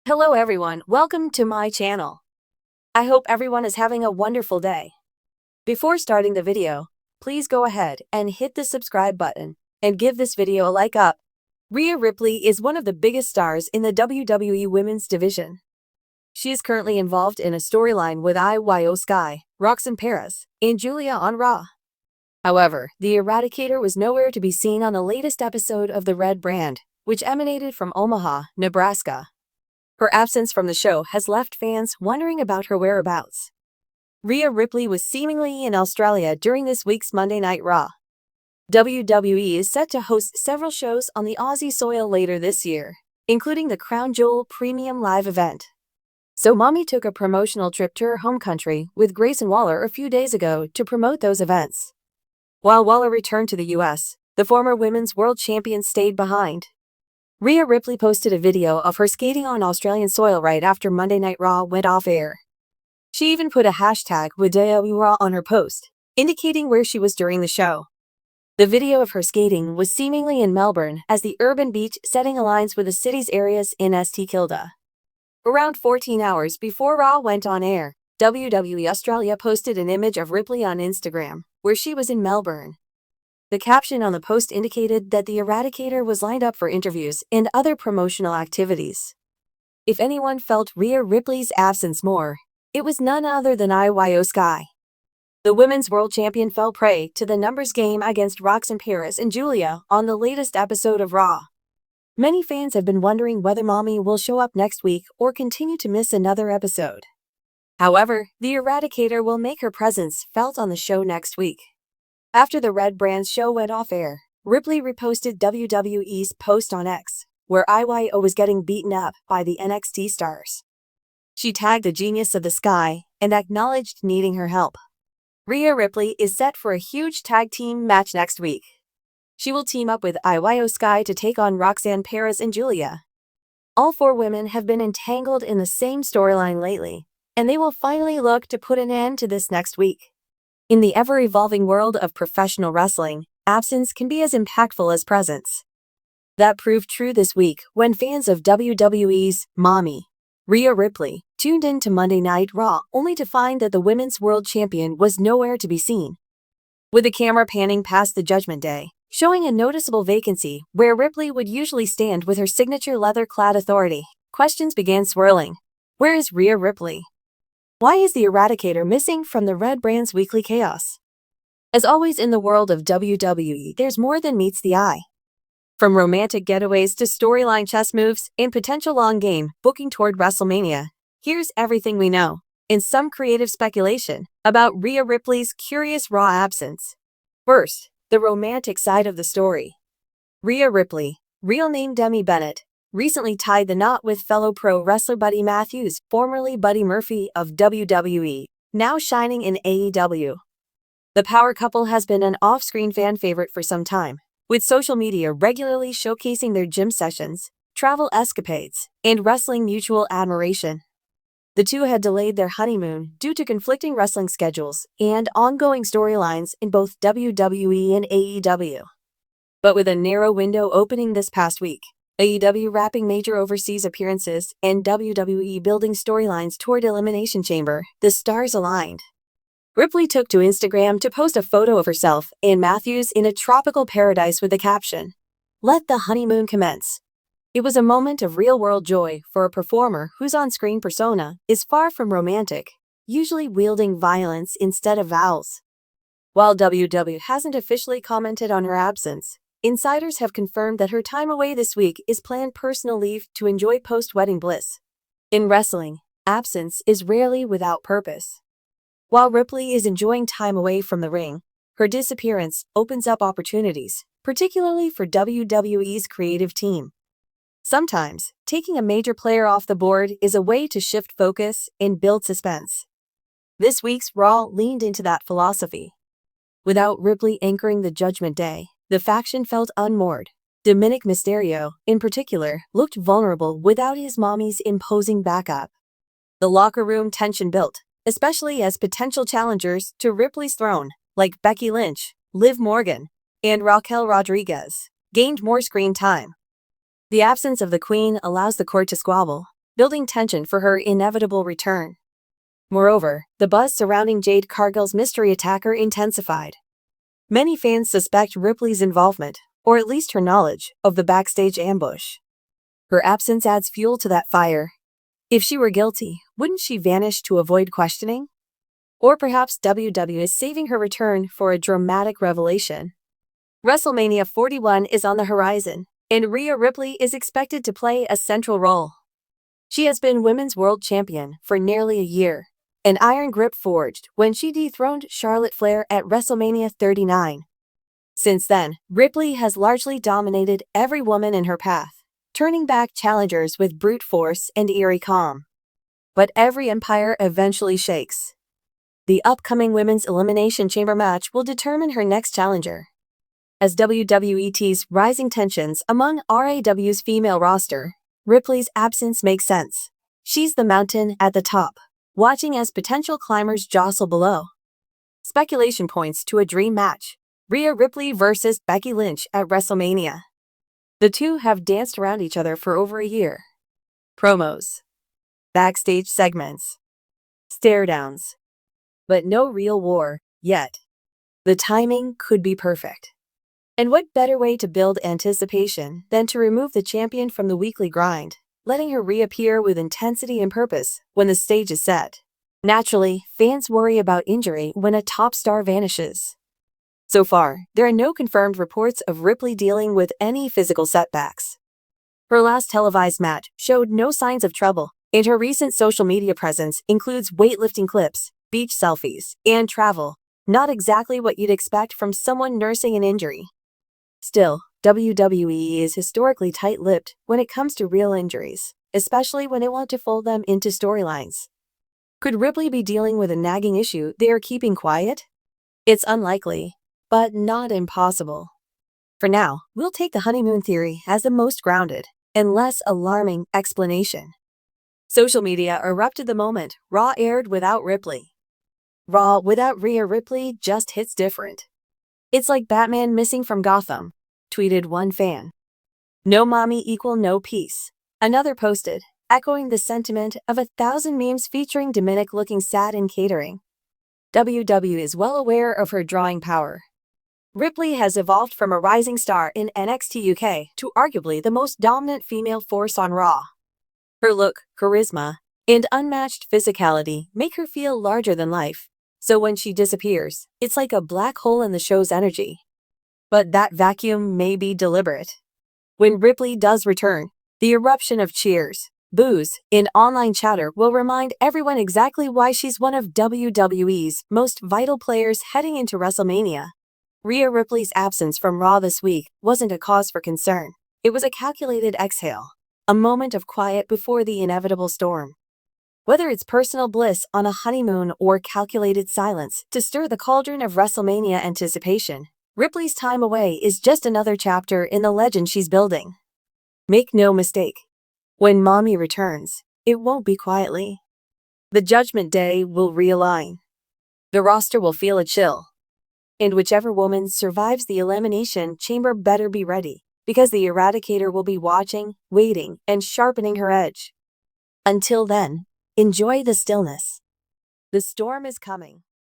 Hello everyone, welcome to my channel. I hope everyone is having a wonderful day. Before starting the video, please go ahead and hit the subscribe button and give this video a like up. Rhea Ripley is one of the biggest stars in the WWE women's division. She is currently involved in a storyline with Sky, Roxanne Perez, and Julia on Raw. However, the Eradicator was nowhere to be seen on the latest episode of the Red Brand, which emanated from Omaha, Nebraska. Her absence from the show has left fans wondering about her whereabouts. Rhea Ripley was seemingly in Australia during this week's Monday Night Raw. WWE is set to host several shows on the Aussie soil later this year, including the Crown Jewel Premium Live event. So Mommy took a promotional trip to her home country with Grayson Waller a few days ago to promote those events. While Waller returned to the US, the former women's world champion stayed behind. Rhea Ripley posted a video of her skating on Australian soil right after Monday Night Raw went off air. She even put a hashtag with WWE Raw on her post, indicating where she was during the show. The video of her skating was seemingly in Melbourne, as the urban beach setting aligns with the city's areas in St Kilda. Around 14 hours before Raw went on air, WWE Australia posted an image of Ripley on Instagram, where she was in Melbourne. The caption on the post indicated that the Eradicator was lined up for interviews and other promotional activities. If anyone felt Rhea Ripley's absence more, it was none other than Sky. The women's world champion fell prey to the numbers game against Roxanne Perez and Julia on the latest episode of Raw. Many fans have been wondering whether Mommy will show up next week or continue to miss another episode. However, the Eradicator will make her presence felt on the show next week. After the Red Brand's show went off air, Ripley reposted WWE's post on X, where IYO was getting beaten up by the NXT stars. She tagged the Genius of the Sky and acknowledged needing her help. Rhea Ripley is set for a huge tag team match next week. She will team up with Sky to take on Roxanne Perez and Julia. All four women have been entangled in the same storyline lately, and they will finally look to put an end to this next week. In the ever-evolving world of professional wrestling, absence can be as impactful as presence. That proved true this week when fans of WWE's Mommy, Rhea Ripley, tuned in to Monday Night Raw only to find that the women's world champion was nowhere to be seen. With the camera panning past the Judgment Day, showing a noticeable vacancy where Ripley would usually stand with her signature leather-clad authority, questions began swirling. Where is Rhea Ripley? Why is the Eradicator missing from the Red Brand's weekly chaos? As always in the world of WWE, there's more than meets the eye. From romantic getaways to storyline chess moves and potential long game booking toward WrestleMania, here's everything we know, and some creative speculation about Rhea Ripley's curious Raw absence. First, the romantic side of the story. Rhea Ripley, real name Demi Bennett, recently tied the knot with fellow pro wrestler Buddy Matthews, formerly Buddy Murphy of WWE, now shining in AEW. The power couple has been an off-screen fan favorite for some time, with social media regularly showcasing their gym sessions, travel escapades, and wrestling mutual admiration. The two had delayed their honeymoon due to conflicting wrestling schedules and ongoing storylines in both WWE and AEW. But with a narrow window opening this past week, AEW wrapping major overseas appearances, and WWE building storylines toward Elimination Chamber, the stars aligned. Ripley took to Instagram to post a photo of herself and Matthews in a tropical paradise with the caption, "Let the honeymoon commence." It was a moment of real-world joy for a performer whose on-screen persona is far from romantic, usually wielding violence instead of vows. While WWE hasn't officially commented on her absence, insiders have confirmed that her time away this week is planned personal leave to enjoy post-wedding bliss. In wrestling, absence is rarely without purpose. While Ripley is enjoying time away from the ring, her disappearance opens up opportunities, particularly for WWE's creative team. Sometimes, taking a major player off the board is a way to shift focus and build suspense. This week's Raw leaned into that philosophy. Without Ripley anchoring the Judgment Day, the faction felt unmoored. Dominic Mysterio, in particular, looked vulnerable without his Mommy's imposing backup. The locker room tension built, especially as potential challengers to Ripley's throne, like Becky Lynch, Liv Morgan, and Raquel Rodriguez, gained more screen time. The absence of the Queen allows the court to squabble, building tension for her inevitable return. Moreover, the buzz surrounding Jade Cargill's mystery attacker intensified. Many fans suspect Ripley's involvement, or at least her knowledge, of the backstage ambush. Her absence adds fuel to that fire. If she were guilty, wouldn't she vanish to avoid questioning? Or perhaps WWE is saving her return for a dramatic revelation. WrestleMania 41 is on the horizon, and Rhea Ripley is expected to play a central role. She has been Women's World Champion for nearly a year, an iron grip forged when she dethroned Charlotte Flair at WrestleMania 39. Since then, Ripley has largely dominated every woman in her path, turning back challengers with brute force and eerie calm. But every empire eventually shakes. The upcoming Women's Elimination Chamber match will determine her next challenger. As WWE teases rising tensions among RAW's female roster, Ripley's absence makes sense. She's the mountain at the top, watching as potential climbers jostle below. Speculation points to a dream match: Rhea Ripley versus Becky Lynch at WrestleMania. The two have danced around each other for over a year. Promos, backstage segments, stare-downs. But no real war, yet. The timing could be perfect. And what better way to build anticipation than to remove the champion from the weekly grind, letting her reappear with intensity and purpose when the stage is set? Naturally, fans worry about injury when a top star vanishes. So far, there are no confirmed reports of Ripley dealing with any physical setbacks. Her last televised match showed no signs of trouble, and her recent social media presence includes weightlifting clips, beach selfies, and travel, not exactly what you'd expect from someone nursing an injury. Still, WWE is historically tight-lipped when it comes to real injuries, especially when they want to fold them into storylines. Could Ripley be dealing with a nagging issue they are keeping quiet? It's unlikely, but not impossible. For now, we'll take the honeymoon theory as the most grounded and less alarming explanation. Social media erupted the moment Raw aired without Ripley. Raw without Rhea Ripley just hits different. It's like Batman missing from Gotham, tweeted one fan. No mommy equal no peace, another posted, echoing the sentiment of 1,000 memes featuring Dominic looking sad in catering. WWE is well aware of her drawing power. Ripley has evolved from a rising star in NXT UK to arguably the most dominant female force on Raw. Her look, charisma, and unmatched physicality make her feel larger than life. So when she disappears, it's like a black hole in the show's energy. But that vacuum may be deliberate. When Ripley does return, the eruption of cheers, boos, and online chatter will remind everyone exactly why she's one of WWE's most vital players heading into WrestleMania. Rhea Ripley's absence from Raw this week wasn't a cause for concern. It was a calculated exhale, a moment of quiet before the inevitable storm. Whether it's personal bliss on a honeymoon or calculated silence to stir the cauldron of WrestleMania anticipation, Ripley's time away is just another chapter in the legend she's building. Make no mistake, when Mommy returns, it won't be quietly. The Judgment Day will realign. The roster will feel a chill. And whichever woman survives the Elimination Chamber better be ready, because the Eradicator will be watching, waiting, and sharpening her edge. Until then, enjoy the stillness. The storm is coming.